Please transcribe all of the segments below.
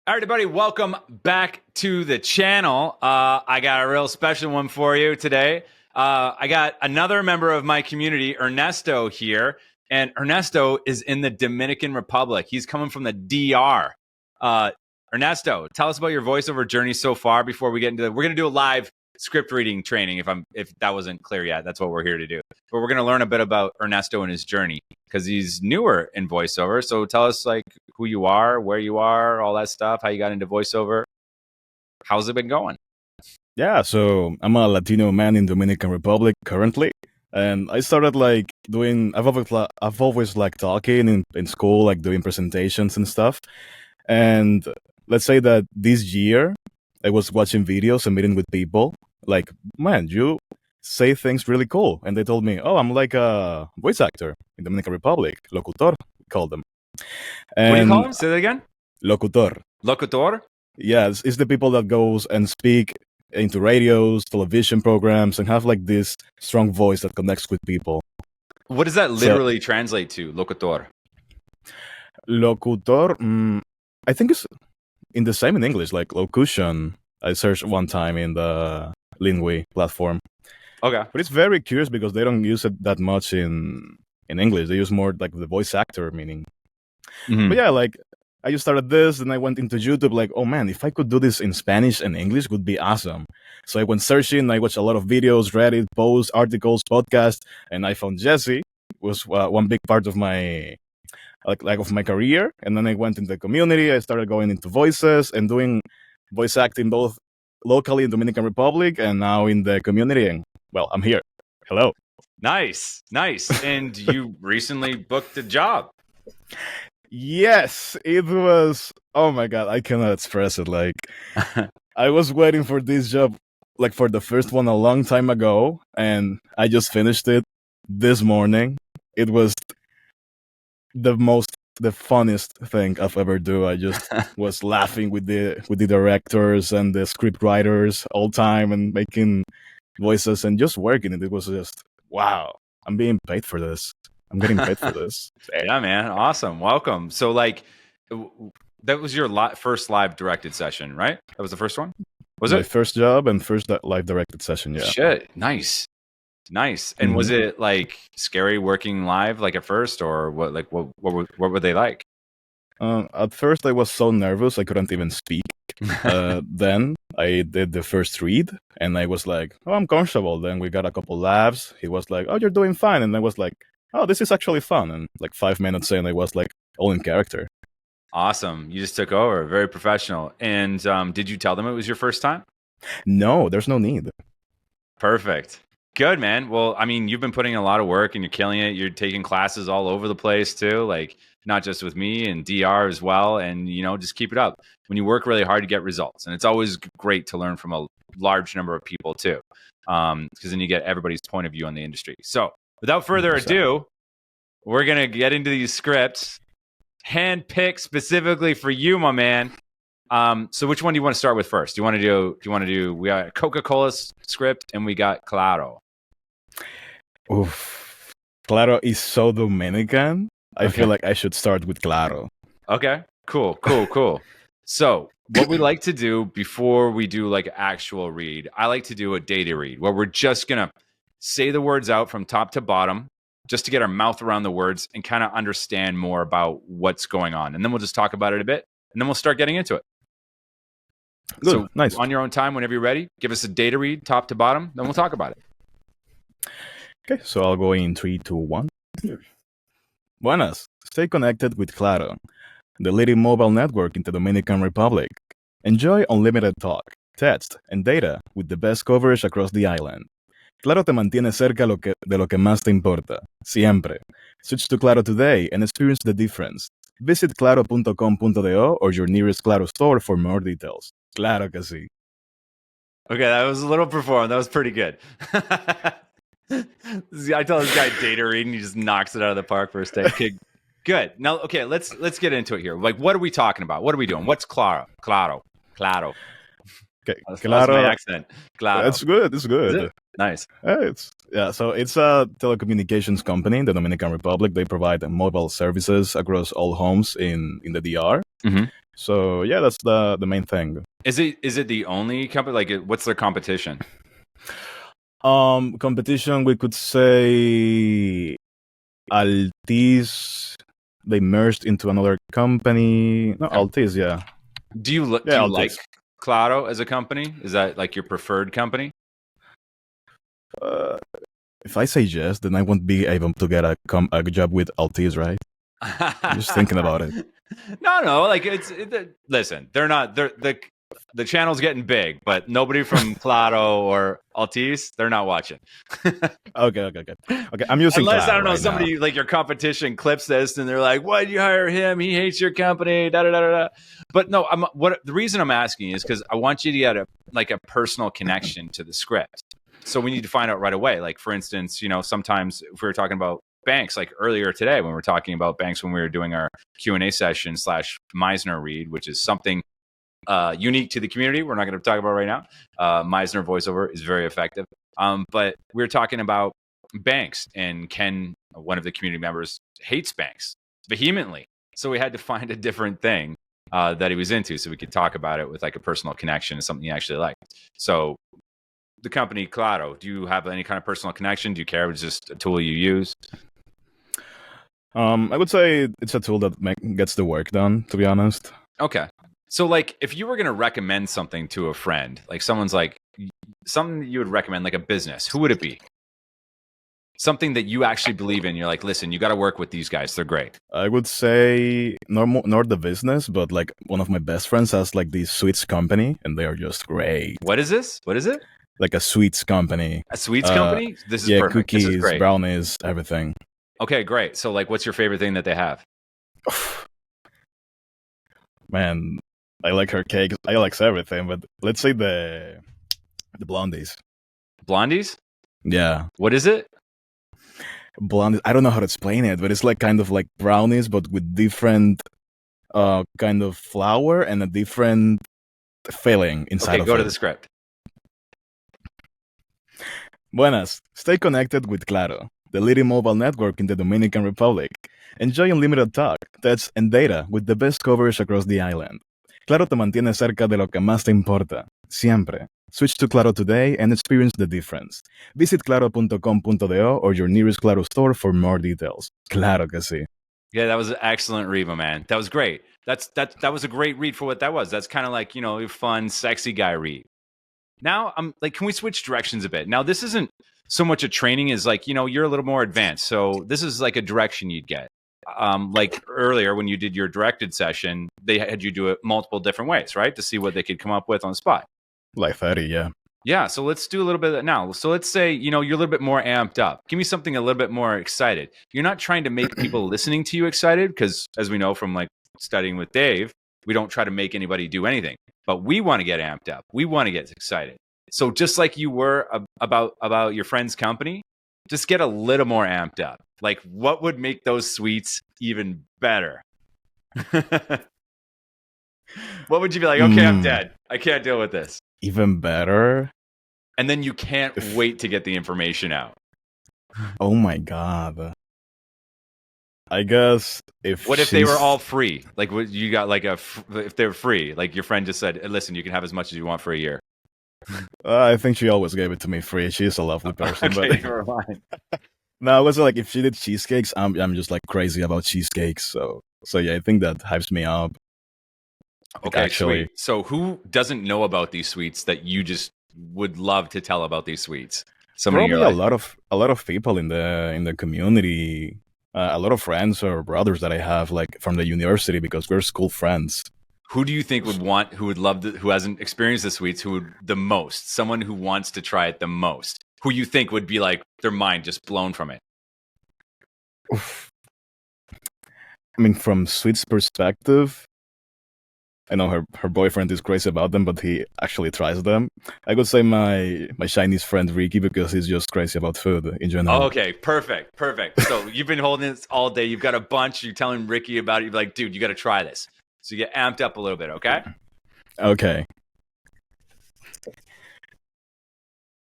All right, everybody, welcome back to the channel. I got a real special one for you today. I got another member of my community, Ernesto, here. And Ernesto is in the Dominican Republic. He's coming from the DR. Ernesto, tell us about your voiceover journey so far before we get into it. We're going to do a live script reading training if that wasn't clear yet. That's what we're here to do. But we're going to learn a bit about Ernesto and his journey because he's newer in voiceover. So tell us who you are, where you are, all that stuff, how you got into voiceover. How's it been going? Yeah, so I'm a Latino man in Dominican Republic currently, and I started doing. I've always liked talking in school, like doing presentations and stuff. And let's say that this year I was watching videos and meeting with people. Like, man, you say things really cool, and they told me, "Oh, I'm like a voice actor in Dominican Republic, locutor, we call them." And what do you call him? Say that again. Locutor. Locutor? Yeah, it's the people that goes and speak into radios, television programs, and have like this strong voice that connects with people. What does that literally translate to, locutor? Locutor, I think it's in the same in English, like locution. I searched one time in the Lingui platform. Okay. But it's very curious because they don't use it that much in English. They use more like the voice actor meaning. Mm-hmm. But yeah, like I just started this and I went into YouTube like, oh man, if I could do this in Spanish and English would be awesome. So I went searching, I watched a lot of videos, Reddit, posts, articles, podcasts, and I found Jesse was one big part of my of my career. And then I went into the community, I started going into voices and doing voice acting both locally in Dominican Republic and now in the community. And well, I'm here. Hello. Nice. And you recently booked a job. Yes, it was. Oh my god, I cannot express it. Like, I was waiting for this job, like for the first one a long time ago, and I just finished it this morning. It was the funniest thing I've ever do. I just was laughing with the directors and the script writers all time and making voices and just working it. It was just wow. I'm being paid for this. I'm getting paid for this. Yeah, man. Awesome. Welcome. So that was your first live directed session, right? That was the first one? Was My first job and first live directed session, yeah. Shit. Nice. And was it like scary working live like at first or what were they like? At first I was so nervous I couldn't even speak. Then I did the first read and I was like, oh, I'm comfortable. Then we got a couple laughs. He was like, oh, you're doing fine. And I was like, oh, this is actually fun. And like 5 minutes in, I was like all in character. Awesome. You just took over. Very professional. And did you tell them it was your first time? No, there's no need. Perfect. Good, man. Well, I mean, you've been putting in a lot of work and you're killing it. You're taking classes all over the place too, like not just with me and DR as well. And, just keep it up. When you work really hard, you get results. And it's always great to learn from a large number of people too, because then you get everybody's point of view on the industry. So without further ado, we're going to get into these scripts, handpicked specifically for you, my man. So which one do you want to start with first? Do you want to do, we got Coca-Cola script and we got Claro. Oof. Claro is so Dominican. I feel like I should start with Claro. Okay, cool. So what we like to do before we do like actual read, I like to do a data read where we're just going to say the words out from top to bottom just to get our mouth around the words and kind of understand more about what's going on. And then we'll just talk about it a bit and then we'll start getting into it. Good. So nice. On your own time, whenever you're ready, give us a data read top to bottom, then we'll talk about it. Okay, so I'll go in 3, 2, 1. Buenas. Stay connected with Claro, the leading mobile network in the Dominican Republic. Enjoy unlimited talk, text, and data with the best coverage across the island. Claro te mantiene cerca de lo que más te importa, siempre. Switch to Claro today and experience the difference. Visit claro.com.do or your nearest Claro store for more details. Claro que sí. Okay, that was a little performed. That was pretty good. I tell this guy data read and he just knocks it out of the park for a day. Okay, good. Now, okay, let's get into it here. Like, what are we talking about? What are we doing? What's Claro? Okay, Claro. My accent. Claro. It's good. It's good. Is it? Nice. So it's a telecommunications company in the Dominican Republic. They provide mobile services across all homes in the DR. Mm-hmm. So yeah, that's the main thing. Is it the only company? Like, what's their competition? Competition, we could say Altis. They merged into another company. No, Okay. Altis, yeah. Do you Yeah, like Altis. Claro as a company? Is that like your preferred company? Uh, if I say yes, then I won't be able to get a job with Altis, right? I'm just thinking about it. No. Like listen, the channel's getting big, but nobody from Claro or Altice, they're not watching. Okay. I'm using Unless I Claro don't know right now. somebody like your competition clips this and they're like, "Why'd you hire him? He hates your company." Da da da da. But no, the reason I'm asking is because I want you to get a personal connection to the script. So we need to find out right away. Like for instance, sometimes if we were talking about banks, like earlier today when we were talking about banks when we were doing our Q&A session / Meisner read, which is something unique to the community. We're not going to talk about right now. Meisner voiceover is very effective. But we were talking about banks, and Ken, one of the community members, hates banks vehemently. So we had to find a different thing that he was into so we could talk about it with like a personal connection and something he actually liked. So the company Claro, do you have any kind of personal connection? Do you care? It's just a tool you use? I would say it's a tool that gets the work done, to be honest. Okay. So like if you were going to recommend something to a friend, like someone's like something that you would recommend, like a business, who would it be? Something that you actually believe in. You're like, listen, you got to work with these guys. They're great. I would say not the business, but like one of my best friends has like this sweets company, and they are just great. What is this? What is it? Like a sweets company. A sweets company? This is Yeah, perfect. This is cookies, great. brownies, everything. Okay, great. So like, what's your favorite thing that they have? Man, I like her cakes. I like everything, but let's say the blondies. Blondies? Yeah, What is it? blondies. I don't know how to explain it, but it's like kind of like brownies, but with different kind of flour and a different filling inside Okay, of go to it. the script. Buenas. Stay connected with Claro, the leading mobile network in the Dominican Republic. Enjoy unlimited talk, text, and data with the best coverage across the island. Claro te mantiene cerca de lo que más te importa, siempre. Switch to Claro today and experience the difference. Visit claro.com.do or your nearest Claro store for more details. Claro que sí. Yeah, that was an excellent read, my man. That was great. That was a great read for what that was. That's kind of like, a fun, sexy guy read. Now I'm like, can we switch directions a bit? Now this isn't so much a training as like, you're a little more advanced. So this is like a direction you'd get. Like earlier when you did your directed session, they had you do it multiple different ways, right? To see what they could come up with on the spot. Like 30, yeah. Yeah, so let's do a little bit of that now. So let's say, you're a little bit more amped up. Give me something a little bit more excited. You're not trying to make people listening to you excited because as we know from like studying with Dave, we don't try to make anybody do anything. But we want to get amped up. We want to get excited. So just like you were about your friend's company, just get a little more amped up. Like what would make those sweets even better? What would you be like, okay, I'm dead. I can't deal with this. Even better? And then you can't wait to get the information out. Oh my god. I guess What if they were all free? Like, what you got? Like if they're free, like your friend just said, "Listen, you can have as much as you want for a year." I think she always gave it to me free. She's a lovely person. Okay, But never mind. no, it was like if she did cheesecakes, I'm just like crazy about cheesecakes. So yeah, I think that hypes me up. Okay, Actually, sweet. So who doesn't know about these sweets that you just would love to tell about these sweets? Somebody in your probably life. a lot of people in the community, a lot of friends or brothers that I have like from the university because we're school friends. Who do you think who would love, who hasn't experienced the sweets, who would the most? Someone who wants to try it the most. Who you think would be like their mind just blown from it? Oof. I mean, from Sweet's perspective, I know her boyfriend is crazy about them, but he actually tries them. I would say my Chinese friend Ricky because he's just crazy about food in general. Oh, okay, perfect. So you've been holding this all day. You've got a bunch. You're telling Ricky about it. You're like, dude, you got to try this. So you get amped up a little bit, okay? Okay.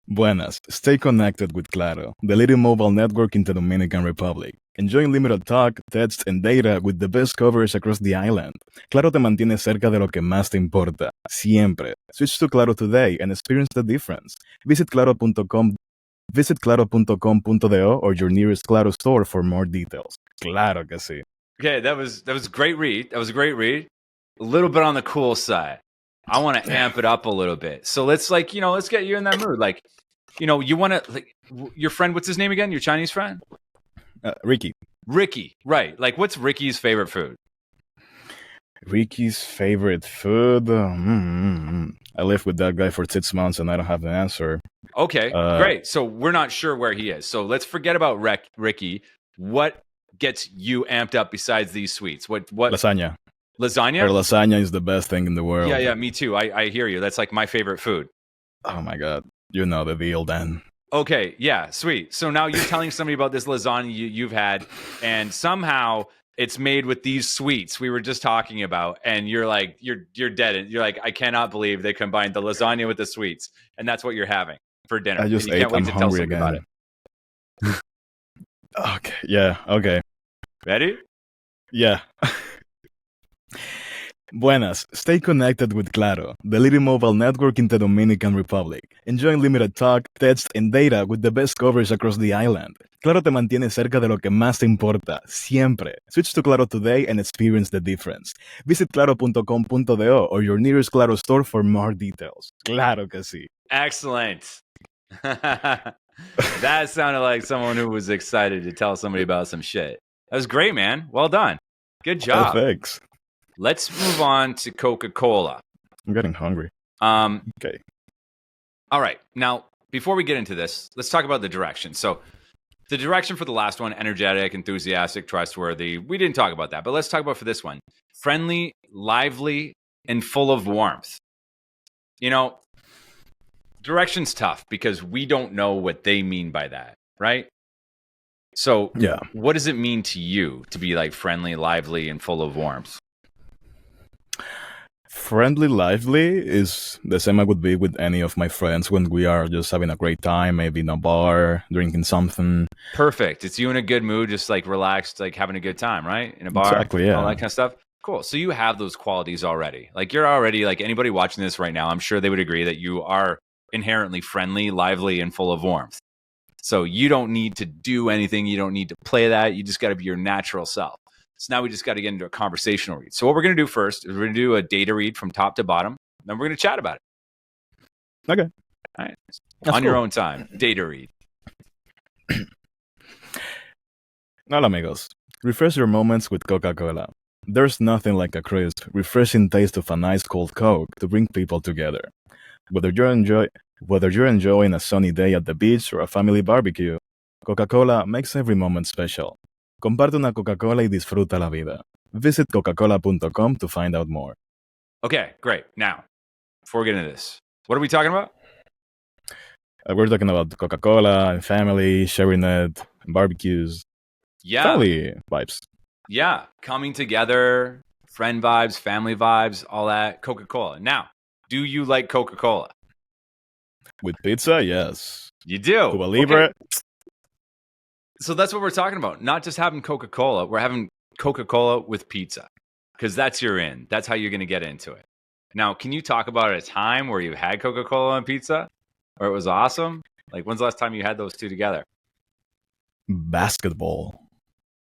Buenas. Stay connected with Claro, the leading mobile network in the Dominican Republic. Enjoy unlimited talk, text, and data with the best coverage across the island. Claro te mantiene cerca de lo que más te importa, siempre. Switch to Claro today and experience the difference. Visit claro.com.do or your nearest Claro store for more details. Claro que sí. Okay, that was a great read. That was a great read. A little bit on the cool side. I want to amp it up a little bit. So let's let's get you in that mood. Like, you want to your friend. What's his name again? Your Chinese friend? Ricky. Ricky, right? Like, what's Ricky's favorite food? Ricky's favorite food? I lived with that guy for 6 months and I don't have the answer. Okay, great. So we're not sure where he is. So let's forget about Ricky. What gets you amped up besides these sweets? What? Lasagna. Lasagna? Her lasagna is the best thing in the world. Yeah, me too. I hear you. That's like my favorite food. Oh my God. You know the deal then. Okay, yeah, sweet. So now you're telling somebody about this lasagna you've had, and somehow it's made with these sweets we were just talking about, and you're like, you're dead. And you're like, I cannot believe they combined the lasagna with the sweets, and that's what you're having for dinner. I just you ate. Can't wait I'm to tell hungry somebody again. about it. Okay. Yeah. Okay. Ready? Yeah. Buenas. Stay connected with Claro, the leading mobile network in the Dominican Republic. Enjoy unlimited talk, text, and data with the best coverage across the island. Claro te mantiene cerca de lo que más te importa, siempre. Switch to Claro today and experience the difference. Visit claro.com.do or your nearest Claro store for more details. Claro que sí. Excellent. That sounded like someone who was excited to tell somebody about some shit. That was great, man. Well done. Good job. Thanks. Let's move on to Coca-Cola. I'm getting hungry. Okay. All right. Now, before we get into this, let's talk about the direction. So the direction for the last one, energetic, enthusiastic, trustworthy. We didn't talk about that, but let's talk about for this one. Friendly, lively, and full of warmth. Direction's tough because we don't know what they mean by that, right? So yeah, what does it mean to you to be like friendly, lively, and full of warmth? Friendly, lively is the same I would be with any of my friends when we are just having a great time, maybe in a bar, drinking something. Perfect. It's you in a good mood, just like relaxed, like having a good time, right? In a bar, exactly, yeah. All that kind of stuff. Cool. So you have those qualities already. Like you're already, like anybody watching this right now, I'm sure they would agree that you are inherently friendly, lively, and full of warmth. So you don't need to do anything. You don't need to play that. You just got to be your natural self. So now we just got to get into a conversational read. So what we're going to do first is we're going to do a data read from top to bottom. Then we're going to chat about it. Okay. All right. That's on your cool. own time. Data read. Hola, amigos. Refresh your moments with Coca-Cola. There's nothing like a crisp, refreshing taste of a nice cold Coke to bring people together. Whether you're enjoying a sunny day at the beach or a family barbecue, Coca-Cola makes every moment special. Comparte una Coca-Cola y disfruta la vida. Visit coca-cola.com to find out more. Okay, great. Now, before we get into this, what are we talking about? We're talking about Coca-Cola and family, sharing it, and barbecues. Yeah. Family vibes. Yeah, coming together, friend vibes, family vibes, all that. Coca-Cola. Now, do you like Coca-Cola? With pizza, yes. You do? Cuba Libre. Okay. So that's what we're talking about. Not just having Coca-Cola. We're having Coca-Cola with pizza because that's your in. That's how you're going to get into it. Now, can you talk about a time where you had Coca-Cola and pizza or it was awesome? Like, when's the last time you had those two together? Basketball.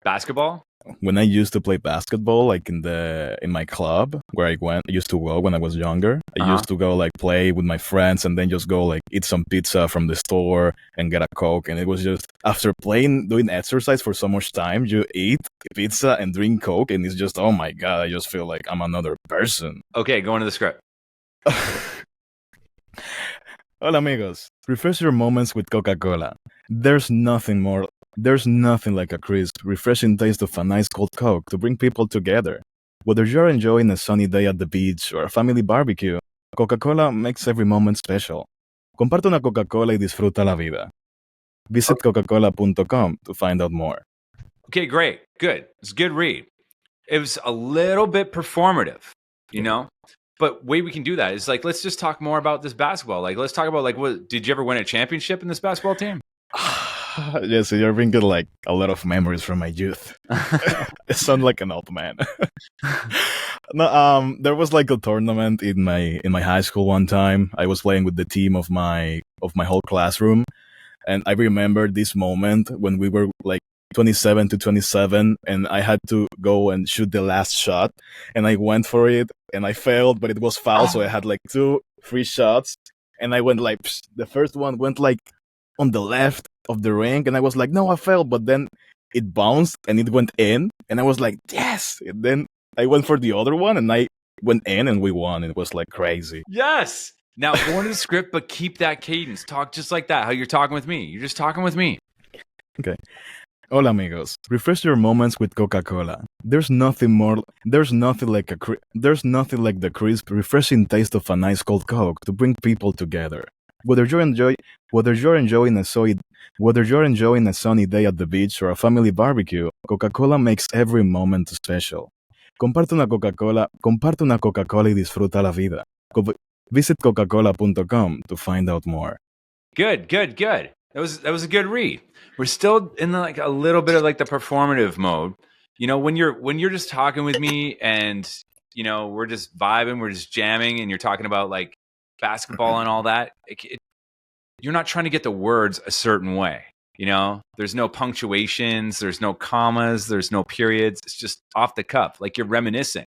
Basketball? When I used to play basketball, like in my club where I used to go when I was younger, I used to go like play with my friends and then just go like eat some pizza from the store and get a Coke. And it was just after doing exercise for so much time, you eat pizza and drink Coke, and it's just, oh my God, I just feel like I'm another person. Okay, go into the script. Hola, amigos. Refresh your moments with Coca-Cola. There's nothing like a crisp, refreshing taste of a nice cold Coke to bring people together. Whether you're enjoying a sunny day at the beach or a family barbecue, Coca-Cola makes every moment special. Comparte una Coca-Cola y disfruta la vida. Visit coca-cola.com to find out more. Okay, great. Good. It's a good read. It was a little bit performative, But way we can do that is like, let's just talk more about this basketball. Like, let's talk about like, what did you ever win a championship in this basketball team? Yes, you're bringing like a lot of memories from my youth. I sound like an old man. No, there was like a tournament in my high school one time. I was playing with the team of my whole classroom, and I remember this moment when we were like 27 to 27, and I had to go and shoot the last shot, and I went for it, and I failed, but it was foul, so I had like two free shots, and I went like the first one went like on the left of the ring, and I was like, no, I failed, but then it bounced and it went in, and I was like, yes. And then I went for the other one, and I went in, and we won. It was like crazy. Yes. Now go into the script, but keep that cadence. Talk just like that. How you're talking with me. You're just talking with me. Okay. Hola amigos. Refresh your moments with Coca-Cola. There's nothing like the crisp, refreshing taste of an ice cold Coke to bring people together. Whether you're enjoy whether you're enjoying a sunny whether you're enjoying a sunny day at the beach or a family barbecue, Coca-Cola makes every moment special. Comparte una Coca-Cola y disfruta la vida. Visit coca-cola.com to find out more. Good. That was a good read. We're still in like a little bit of like the performative mode. You know, when you're just talking with me and you know we're just vibing, we're just jamming, and you're talking about like basketball and all that. You're not trying to get the words a certain way. You know, there's no punctuations, there's no commas, there's no periods. It's just off the cuff, like you're reminiscing.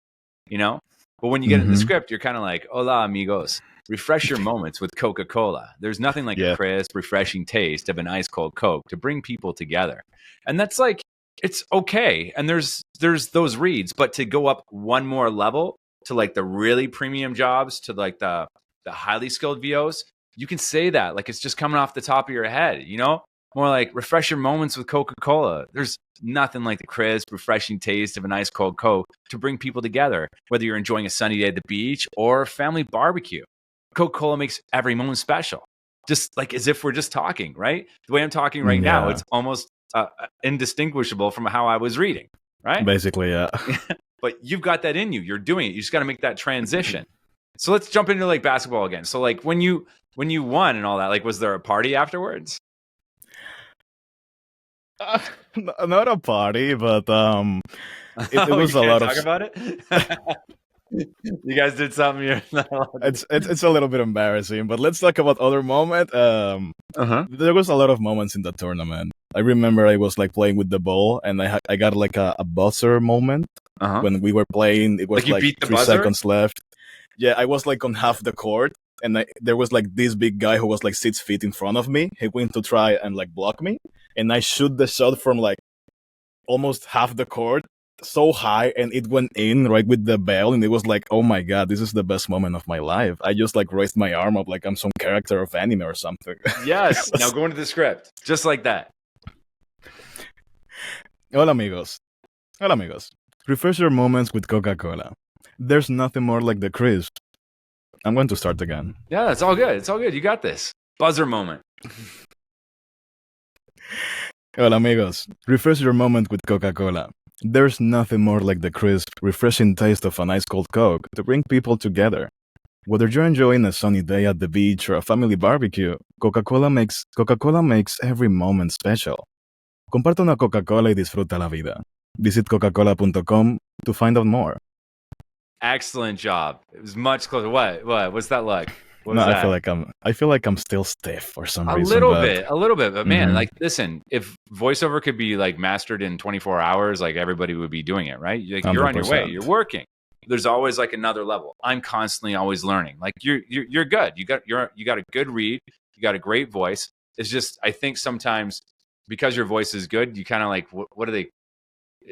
You know, but when you get in the script, you're kind of like, "Hola, amigos." Refresh your moments with Coca-Cola. There's nothing like a crisp, refreshing taste of an ice cold Coke to bring people together. And that's like, it's okay. And there's those reads, but to go up one more level to like the really premium jobs, to like the highly skilled VOs, you can say that like it's just coming off the top of your head, you know? More like refresh your moments with Coca-Cola. There's nothing like the crisp, refreshing taste of an ice cold Coke to bring people together, whether you're enjoying a sunny day at the beach or a family barbecue. Coca-Cola makes every moment special, just like as if we're just talking, right? The way I'm talking right now, it's almost indistinguishable from how I was reading, right? Basically, yeah. But you've got that in you. You're doing it. You just got to make that transition. So let's jump into like basketball again. So like when you won and all that, like was there a party afterwards? Not a party, but it was a lot of. Talk about it. You guys did something. It's a little bit embarrassing, but let's talk about other moment. There was a lot of moments in the tournament. I remember I was like playing with the ball, and I got like a buzzer moment when we were playing. It was like 3 seconds left. Yeah, I was like on half the court, and there was like this big guy who was like 6 feet in front of me. He went to try and like block me, and I shoot the shot from like almost half the court, so high, and it went in right with the bell, and it was like, oh my god, this is the best moment of my life. I just like raised my arm up like I'm some character of anime or something. Yes. Now go into the script just like that. Hola amigos. Refresh your moments with Coca-Cola. There's nothing more like the crisp. I'm going to start again. Yeah, it's all good. You got this. Buzzer moment. Hola amigos. Refresh your moment with Coca-Cola. There's nothing more like the crisp, refreshing taste of an ice cold Coke to bring people together. Whether you're enjoying a sunny day at the beach or a family barbecue, Coca-Cola makes every moment special. Comparte una Coca-Cola y disfruta la vida. Visit coca-cola.com to find out more. Excellent job. It was much closer. What? What's that like? I feel like I'm still stiff for some reason. A little bit. But man, like, listen, if voiceover could be like mastered in 24 hours, like everybody would be doing it, right? Like, you're on your way. You're working. There's always like another level. I'm constantly always learning. Like you're good. You got a good read. You got a great voice. It's just I think sometimes because your voice is good, you kind of like what do they?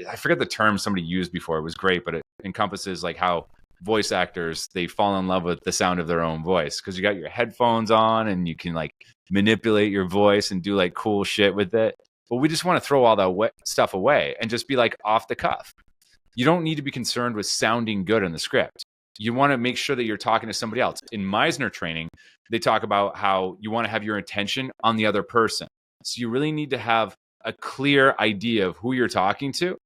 I forget the term somebody used before. It was great, but it encompasses like how voice actors, they fall in love with the sound of their own voice because you got your headphones on and you can like manipulate your voice and do like cool shit with it. But we just want to throw all that stuff away and just be like off the cuff. You don't need to be concerned with sounding good in the script. You want to make sure that you're talking to somebody else. In Meisner training, they talk about how you want to have your attention on the other person. So you really need to have a clear idea of who you're talking to,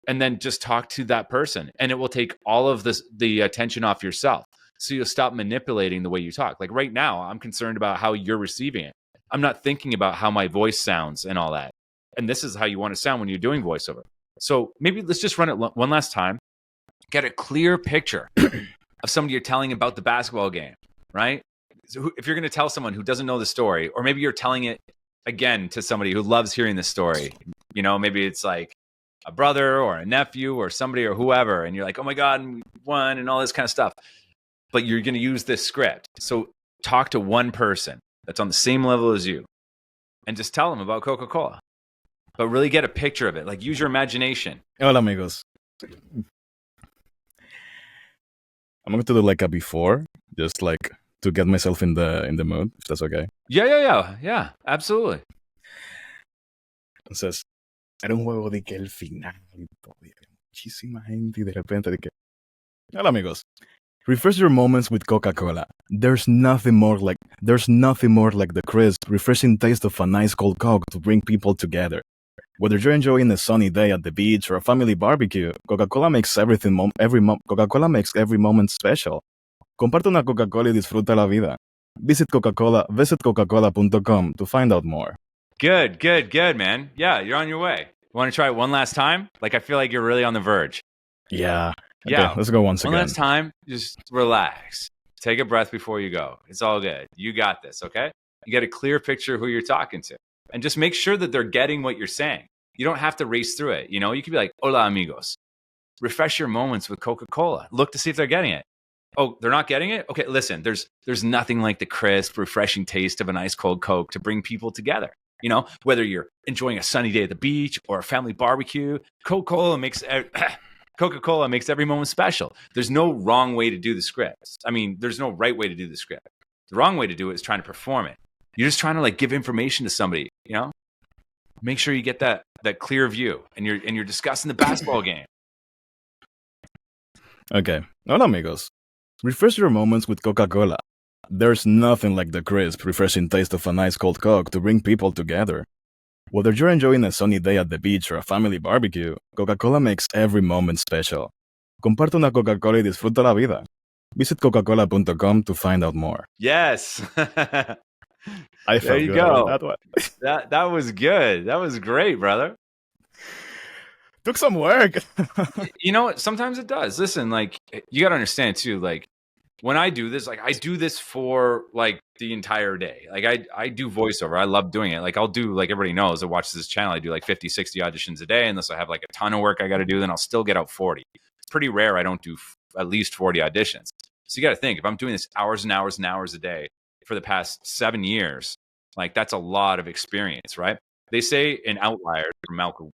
and then just talk to that person, and it will take all of the attention off yourself. So you'll stop manipulating the way you talk. Like right now, I'm concerned about how you're receiving it. I'm not thinking about how my voice sounds and all that. And this is how you want to sound when you're doing voiceover. So maybe let's just run it one last time. Get a clear picture of somebody you're telling about the basketball game, right? So if you're going to tell someone who doesn't know the story, or maybe you're telling it again to somebody who loves hearing the story, maybe it's like a brother or a nephew or somebody or whoever, and you're like, oh my God, and we won and all this kind of stuff. But you're going to use this script. So talk to one person that's on the same level as you and just tell them about Coca-Cola. But really get a picture of it. Like, use your imagination. Hola, amigos. I'm going to do like a before, just like to get myself in the mood, if that's okay. Yeah, absolutely. Entonces, era un juego de que el final y todo, y había muchísima gente y de repente de que... Hola, amigos. Refresh your moments with Coca-Cola. There's nothing more like the crisp, refreshing taste of a nice cold Coke to bring people together. Whether you're enjoying a sunny day at the beach or a family barbecue, Coca-Cola makes every moment special. Comparte una Coca-Cola y disfruta la vida. Visit Coca-Cola.com to find out more. Good, man. Yeah, you're on your way. You want to try it one last time? Like, I feel like you're really on the verge. Yeah. Okay, let's go once again. One last time, just relax. Take a breath before you go. It's all good. You got this, okay? You get a clear picture of who you're talking to. And just make sure that they're getting what you're saying. You don't have to race through it. You could be like, hola, amigos. Refresh your moments with Coca-Cola. Look to see if they're getting it. Oh, they're not getting it? Okay, listen, there's nothing like the crisp, refreshing taste of an ice cold Coke to bring people together. Whether you're enjoying a sunny day at the beach or a family barbecue, Coca-Cola makes every moment special. There's no wrong way to do the script. I mean, there's no right way to do the script. The wrong way to do it is trying to perform it. You're just trying to like give information to somebody, Make sure you get that clear view, and you're discussing the basketball game. Okay. Hola, amigos. Refresh your moments with Coca-Cola. There's nothing like the crisp, refreshing taste of a nice cold Coke to bring people together. Whether you're enjoying a sunny day at the beach or a family barbecue, Coca-Cola makes every moment special. Comparte una Coca-Cola y disfruta la vida. Visit Coca-Cola.com to find out more. Yes. I felt good about that one. That was good. That was great, brother. Took some work. Sometimes it does. Listen, like, you got to understand too, like, when I do this, like, I do this for like the entire day. Like, I do voiceover. I love doing it. Like, I'll do, like everybody knows that watches this channel, I do like 50, 60 auditions a day. Unless I have like a ton of work I got to do, then I'll still get out 40. It's pretty rare I don't do at least 40 auditions. So you got to think, if I'm doing this hours and hours and hours a day for the past 7 years, like, that's a lot of experience, right? They say in Outliers from Malcolm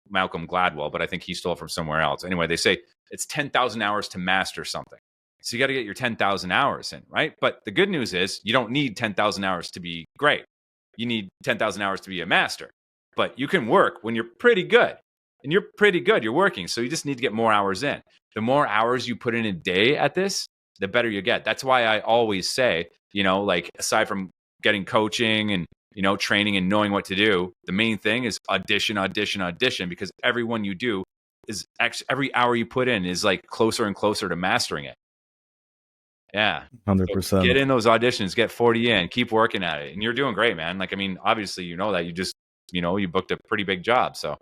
Gladwell, but I think he stole it from somewhere else. Anyway, they say it's 10,000 hours to master something. So you got to get your 10,000 hours in, right? But the good news is you don't need 10,000 hours to be great. You need 10,000 hours to be a master. But you can work when you're pretty good. And you're pretty good. You're working. So you just need to get more hours in. The more hours you put in a day at this, the better you get. That's why I always say, like, aside from getting coaching and, training and knowing what to do, the main thing is audition, because every one you do is actually, every hour you put in is like closer and closer to mastering it. Yeah. 100%. So get in those auditions, get 40 in, keep working at it. And you're doing great, man. Like, I mean, obviously, that you just, you booked a pretty big job. So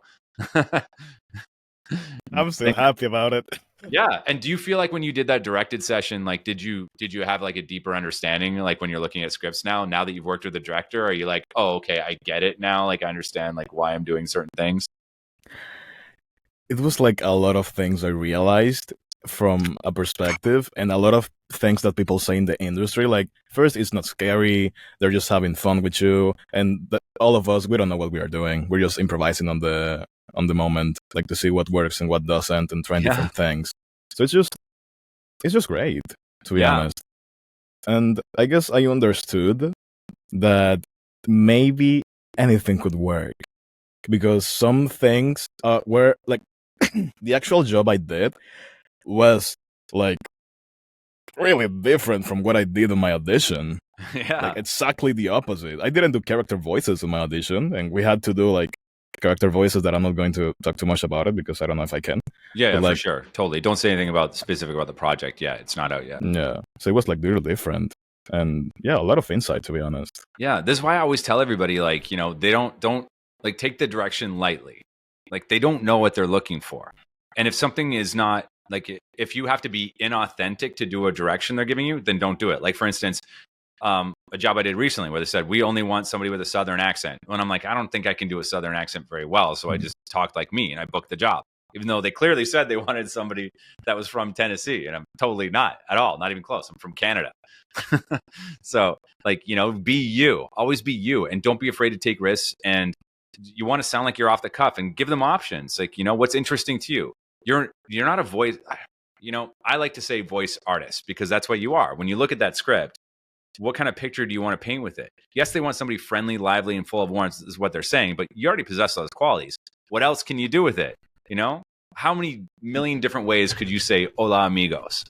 I'm still happy about it. Yeah. And do you feel like when you did that directed session, like, did you have like a deeper understanding, like when you're looking at scripts now that you've worked with the director, are you like, oh, okay, I get it now. Like, I understand like why I'm doing certain things. It was like a lot of things I realized from a perspective, and a lot of things that people say in the industry. Like, first, it's not scary. They're just having fun with you. And all of us, we don't know what we are doing. We're just improvising on the moment, like, to see what works and what doesn't, and trying different things. So it's just great, to be honest. And I guess I understood that maybe anything could work, because some things were like the actual job I did was like really different from what I did in my audition. Like, exactly the opposite. I didn't do character voices in my audition, and we had to do like character voices that I'm not going to talk too much about it because I don't know if I can. Yeah, like, for sure. Totally. Don't say anything specific about the project yet. It's not out yet. Yeah. So it was like really different. And yeah, a lot of insight, to be honest. Yeah, this is why I always tell everybody, like, you know, they don't like take the direction lightly. Like, they don't know what they're looking for. And if something is not like, if you have to be inauthentic to do a direction they're giving you, then don't do it. Like, for instance, a job I did recently where they said, we only want somebody with a Southern accent. And I'm like, I don't think I can do a Southern accent very well. So I just talked like me and I booked the job, even though they clearly said they wanted somebody that was from Tennessee. And I'm totally not at all, not even close. I'm from Canada. So, like, you know, be you, always be you, and don't be afraid to take risks. And you want to sound like you're off the cuff and give them options. Like, you know, what's interesting to you? You're not a voice, you know, I like to say voice artist because that's what you are. When you look at that script, what kind of picture do you want to paint with it? Yes, they want somebody friendly, lively, and full of warmth is what they're saying, but you already possess those qualities. What else can you do with it? You know, how many million different ways could you say hola amigos?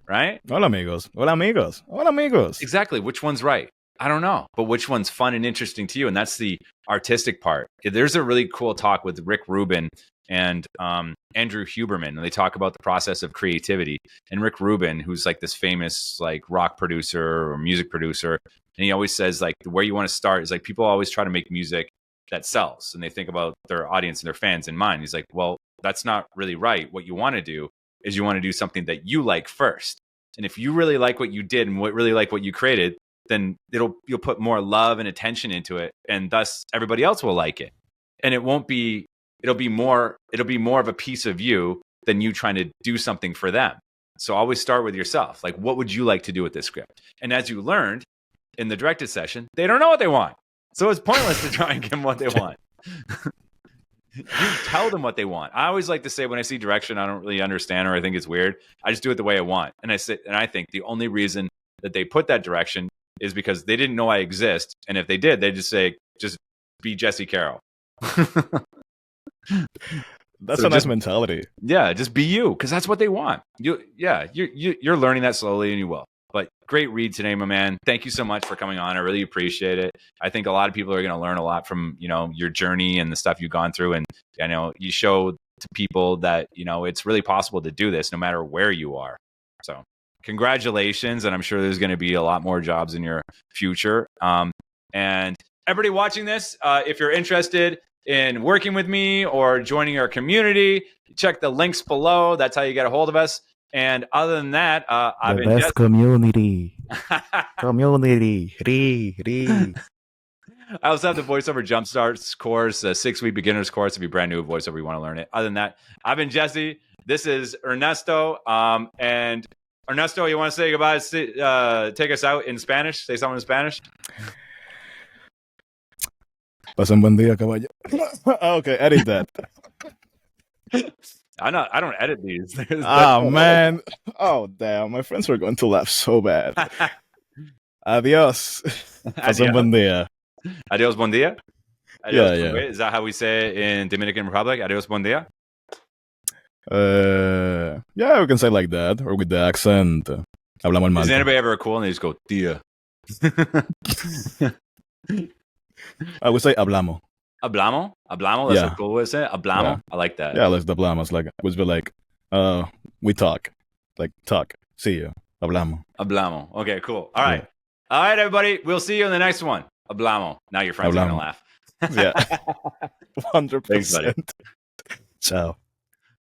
Right? Hola amigos. Hola amigos. Hola amigos. Exactly. Which one's right? I don't know, but which one's fun and interesting to you? And that's the artistic part. There's a really cool talk with Rick Rubin and Andrew Huberman, and they talk about the process of creativity. And Rick Rubin, who's like this famous like rock producer or music producer, and he always says like where you want to start is like people always try to make music that sells, and they think about their audience and their fans in mind. He's like, well, that's not really right. What you want to do is you want to do something that you like first. And if you really like what you did and really like what you created, then you'll put more love and attention into it, and thus everybody else will like it. And it'll be more of a piece of you than you trying to do something for them. So always start with yourself. Like, what would you like to do with this script? And as you learned in the directed session, they don't know what they want. So it's pointless to try and give them what they want. You tell them what they want. I always like to say when I see direction I don't really understand or I think it's weird, I just do it the way I want. And I think the only reason that they put that direction is because they didn't know I exist. And if they did, they'd just say, just be Jesse Carroll. That's a nice mentality. Yeah, just be you, because that's what they want. You're learning that slowly, and you will. But great read today, my man. Thank you so much for coming on. I really appreciate it. I think a lot of people are going to learn a lot from, you know, your journey and the stuff you've gone through. And, you know, you show to people that, you know, it's really possible to do this no matter where you are. So congratulations. And I'm sure there's going to be a lot more jobs in your future. And everybody watching this, if you're interested in working with me or joining our community, check the links below. That's how you get a hold of us. And other than that, I've been best community. Community. I also have the Voiceover Jumpstarts course, a 6-week beginner's course if you're brand new with voiceover, you want to learn it. Other than that, I've been Jesse. This is Ernesto. And Ernesto, you want to say goodbye? Take us out in Spanish? Say something in Spanish? Pasen buen día, caballo. Okay, edit that. I don't edit these. Oh, man. Oh, damn. My friends are going to laugh so bad. Adios. Pasen buen día. Adios, buen día? Adios, yeah. Is that how we say it in Dominican Republic? Adios, buen día? Yeah, we can say like that, or with the accent. Hablamos mal. Is anybody ever cool and they just go, tía? I would say hablamos. Hablamo? Hablamo? That's a cool way to say it. Hablamo? Yeah. I like that. Yeah, let's hablamos. Like, would be like, we talk. Like, talk. See you. Hablamo. Hablamo. Okay, cool. All right. Yeah. All right, everybody. We'll see you in the next one. Hablamo. Now your friends are going to laugh. Yeah. 100%. Thanks, buddy. Ciao.